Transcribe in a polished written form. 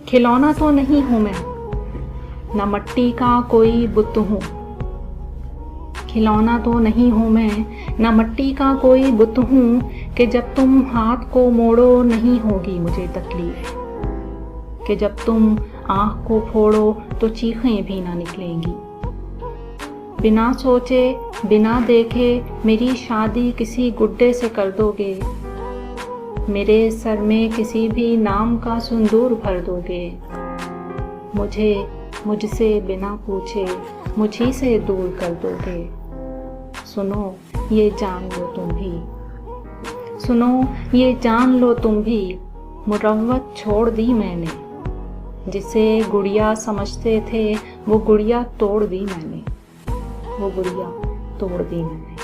खिलौना तो नहीं हूँ मैं, न मिट्टी का कोई बुत हूँ। खिलौना तो नहीं हूँ मैं, न मिट्टी का कोई बुत हूँ कि जब तुम हाथ को मोड़ो नहीं होगी मुझे तकलीफ, कि जब तुम आँख को फोड़ो तो चीखें भी ना निकलेंगी। बिना सोचे बिना देखे मेरी शादी किसी गुड्डे से कर दोगे, मेरे सर में किसी भी नाम का सिंदूर भर दोगे। मुझे मुझसे बिना पूछे मुझी से दूर कर दोगे। सुनो ये जान लो तुम भी, सुनो ये जान लो तुम भी, मुरव्वत छोड़ दी मैंने। जिसे गुड़िया समझते थे वो गुड़िया तोड़ दी मैंने, वो गुड़िया तोड़ दी मैंने।